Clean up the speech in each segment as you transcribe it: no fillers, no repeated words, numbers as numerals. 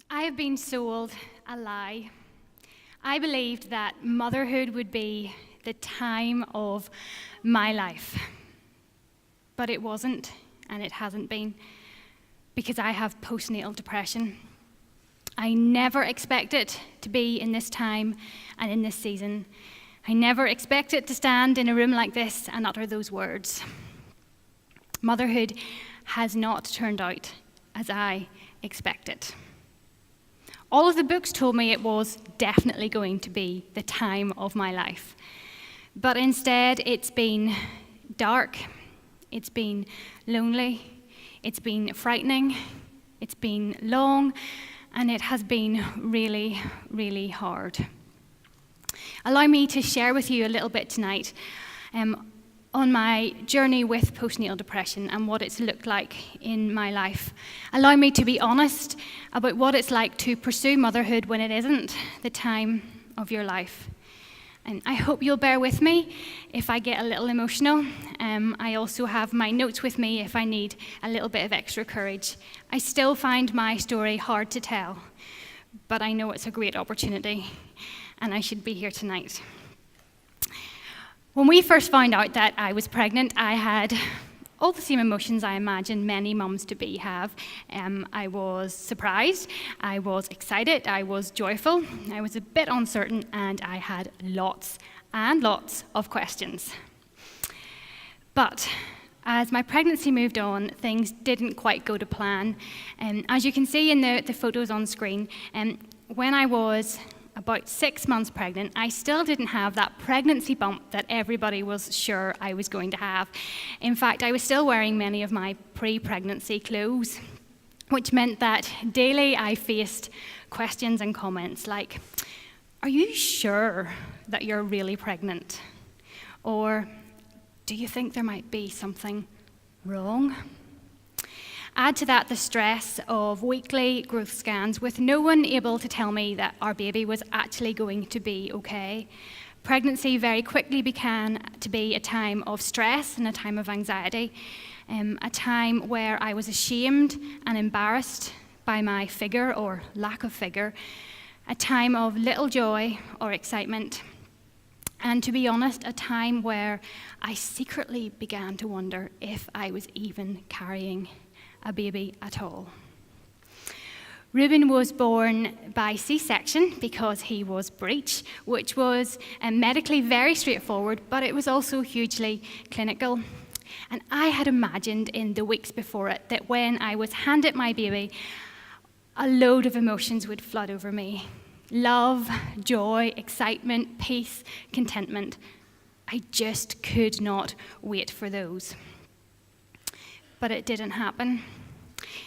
I have been sold a lie. I believed that motherhood would be the time of my life. But it wasn't, and it hasn't been, because I have postnatal depression. I never expected to be in this time and in this season. I never expected to stand in a room like this and utter those words. Motherhood has not turned out as I expected. All of the books told me it was definitely going to be the time of my life. But instead, it's been dark, it's been lonely, it's been frightening, it's been long, and it has been really, really hard. Allow me to share with you a little bit tonight on my journey with postnatal depression and what it's looked like in my life. Allow me to be honest about what it's like to pursue motherhood when it isn't the time of your life. And I hope you'll bear with me if I get a little emotional. I also have my notes with me if I need a little bit of extra courage. I still find my story hard to tell, but I know it's a great opportunity, and I should be here tonight. When we first found out that I was pregnant, I had all the same emotions I imagine many mums-to-be have. I was surprised, I was excited, I was joyful, I was a bit uncertain, and I had lots and lots of questions. But as my pregnancy moved on, things didn't quite go to plan. As you can see in the photos on screen, when I was about 6 months pregnant, I still didn't have that pregnancy bump that everybody was sure I was going to have. In fact, I was still wearing many of my pre-pregnancy clothes, which meant that daily I faced questions and comments like, "Are you sure that you're really pregnant?" Or, "Do you think there might be something wrong?" Add to that the stress of weekly growth scans with no one able to tell me that our baby was actually going to be okay. Pregnancy very quickly began to be a time of stress and a time of anxiety, a time where I was ashamed and embarrassed by my figure or lack of figure, a time of little joy or excitement, and to be honest, a time where I secretly began to wonder if I was even carrying a baby at all. Reuben was born by C-section because he was breech, which was medically very straightforward, but it was also hugely clinical. And I had imagined in the weeks before it that when I was handed my baby, a load of emotions would flood over me. Love, joy, excitement, peace, contentment. I just could not wait for those. But it didn't happen.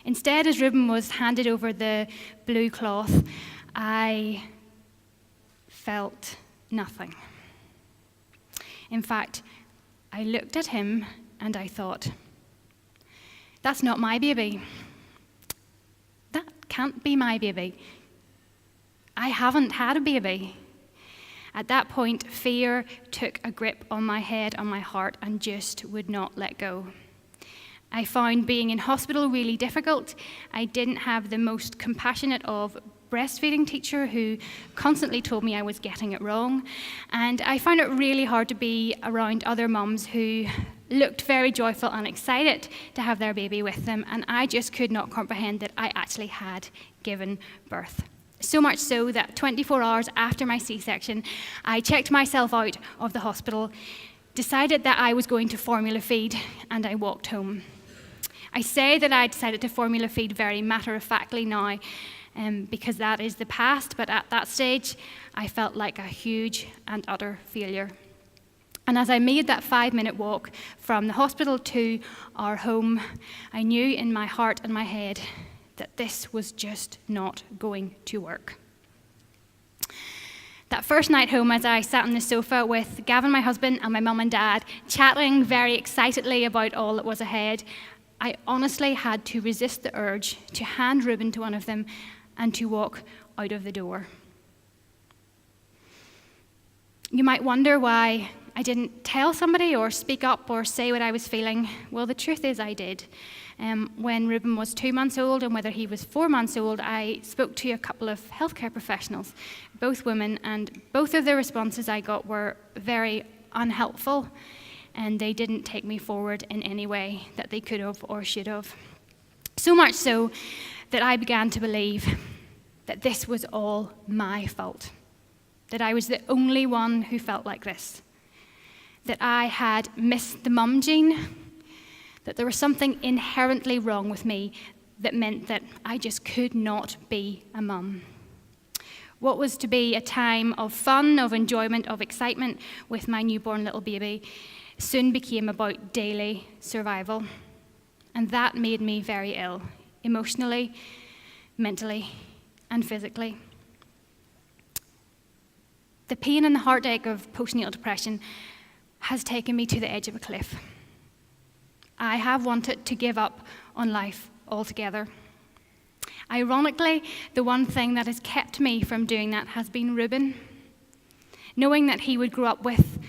Instead, as Reuben was handed over the blue cloth, I felt nothing. In fact, I looked at him and I thought, "That's not my baby. That can't be my baby. I haven't had a baby." At that point, fear took a grip on my head, on my heart, and just would not let go. I found being in hospital really difficult. I didn't have the most compassionate of breastfeeding teacher who constantly told me I was getting it wrong. And I found it really hard to be around other mums who looked very joyful and excited to have their baby with them. And I just could not comprehend that I actually had given birth. So much so that 24 hours after my C-section, I checked myself out of the hospital, decided that I was going to formula feed, and I walked home. I say that I decided to formula feed very matter-of-factly now because that is the past, but at that stage, I felt like a huge and utter failure. And as I made that 5-minute walk from the hospital to our home, I knew in my heart and my head that this was just not going to work. That first night home, as I sat on the sofa with Gavin, my husband, and my mum and dad, chatting very excitedly about all that was ahead, I honestly had to resist the urge to hand Reuben to one of them and to walk out of the door. You might wonder why I didn't tell somebody or speak up or say what I was feeling? Well, the truth is I did. When Reuben was 2 months old and whether he was 4 months old, I spoke to a couple of healthcare professionals, both women, and both of the responses I got were very unhelpful, and they didn't take me forward in any way that they could have or should have. So much so that I began to believe that this was all my fault, that I was the only one who felt like this, that I had missed the mum gene, that there was something inherently wrong with me that meant that I just could not be a mum. What was to be a time of fun, of enjoyment, of excitement with my newborn little baby soon became about daily survival. And that made me very ill, emotionally, mentally, and physically. The pain and the heartache of postnatal depression has taken me to the edge of a cliff. I have wanted to give up on life altogether. Ironically, the one thing that has kept me from doing that has been Reuben. Knowing that he would grow up with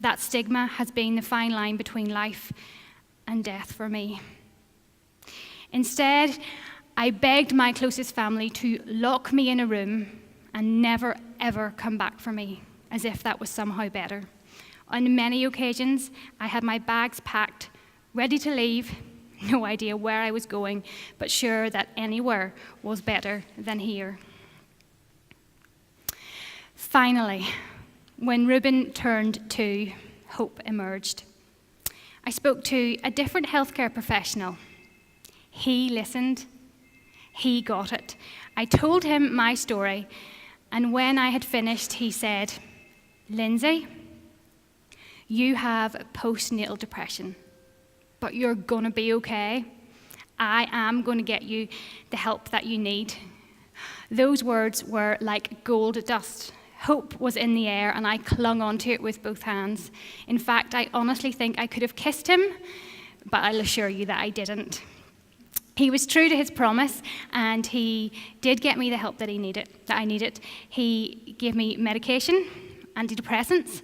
that stigma has been the fine line between life and death for me. Instead, I begged my closest family to lock me in a room and never, ever come back for me, as if that was somehow better. On many occasions, I had my bags packed, ready to leave, no idea where I was going, but sure that anywhere was better than here. Finally, when Reuben turned 2, hope emerged. I spoke to a different healthcare professional. He listened. He got it. I told him my story, and when I had finished, he said, "Lindsay, you have postnatal depression, but you're going to be okay. I am going to get you the help that you need." Those words were like gold dust. Hope was in the air, and I clung onto it with both hands. In fact, I honestly think I could have kissed him, but I'll assure you that I didn't. He was true to his promise, and he did get me the help that I needed. He gave me medication, antidepressants.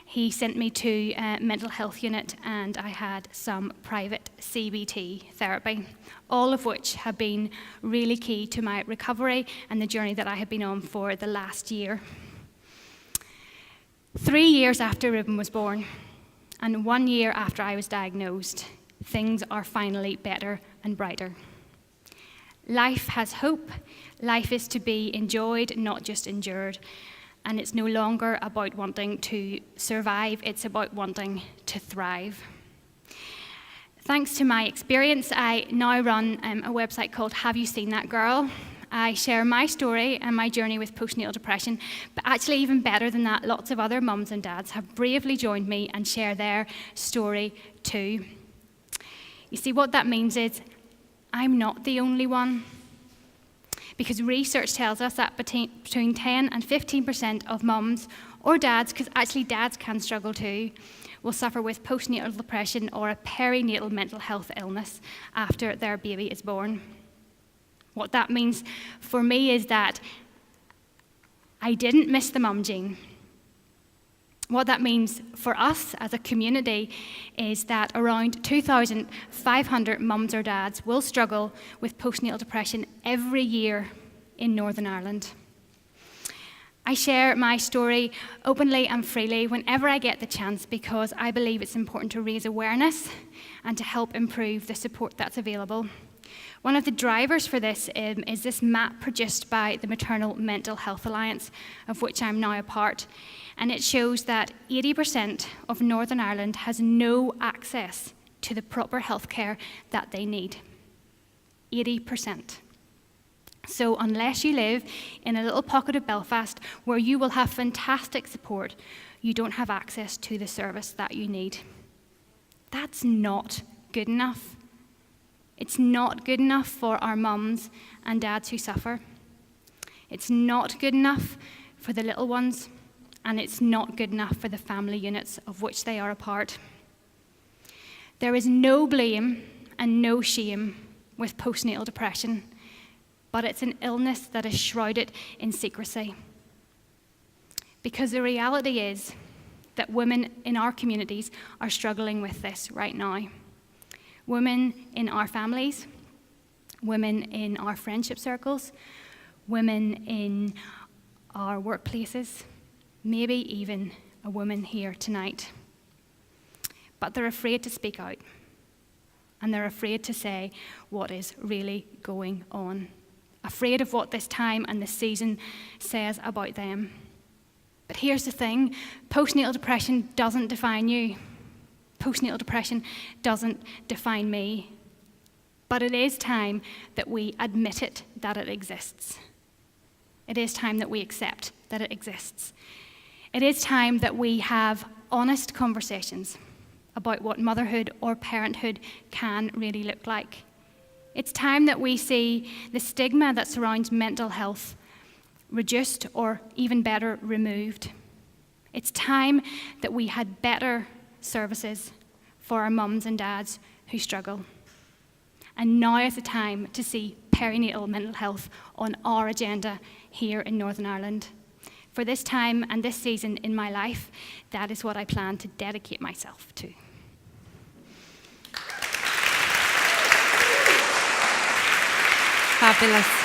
He sent me to a mental health unit, and I had some private CBT therapy, all of which have been really key to my recovery and the journey that I have been on for the last year. 3 years after Reuben was born, and 1 year after I was diagnosed, things are finally better and brighter. Life has hope. Life is to be enjoyed, not just endured. And it's no longer about wanting to survive, it's about wanting to thrive. Thanks to my experience, I now run a website called Have You Seen That Girl? I share my story and my journey with postnatal depression, but actually even better than that, lots of other mums and dads have bravely joined me and share their story too. You see, what that means is I'm not the only one. Because research tells us that between 10 and 15% of mums or dads, because actually dads can struggle too, will suffer with postnatal depression or a perinatal mental health illness after their baby is born. What that means for me is that I didn't miss the mum gene. What that means for us as a community is that around 2,500 mums or dads will struggle with postnatal depression every year in Northern Ireland. I share my story openly and freely whenever I get the chance because I believe it's important to raise awareness and to help improve the support that's available. One of the drivers for this is this map produced by the Maternal Mental Health Alliance, of which I'm now a part, and it shows that 80% of Northern Ireland has no access to the proper healthcare that they need. 80%. So unless you live in a little pocket of Belfast where you will have fantastic support, you don't have access to the service that you need. That's not good enough. It's not good enough for our mums and dads who suffer. It's not good enough for the little ones, and it's not good enough for the family units of which they are a part. There is no blame and no shame with postnatal depression, but it's an illness that is shrouded in secrecy. Because the reality is, that women in our communities are struggling with this right now. Women in our families, women in our friendship circles, women in our workplaces, maybe even a woman here tonight. But they're afraid to speak out, and they're afraid to say what is really going on, afraid of what this time and this season says about them. But here's the thing, postnatal depression doesn't define you. Postnatal depression doesn't define me. But it is time that we admit it, that it exists. It is time that we accept that it exists. It is time that we have honest conversations about what motherhood or parenthood can really look like. It's time that we see the stigma that surrounds mental health reduced or even better, removed. It's time that we had better services for our mums and dads who struggle. And now is the time to see perinatal mental health on our agenda here in Northern Ireland. For this time and this season in my life, that is what I plan to dedicate myself to. Fabulous.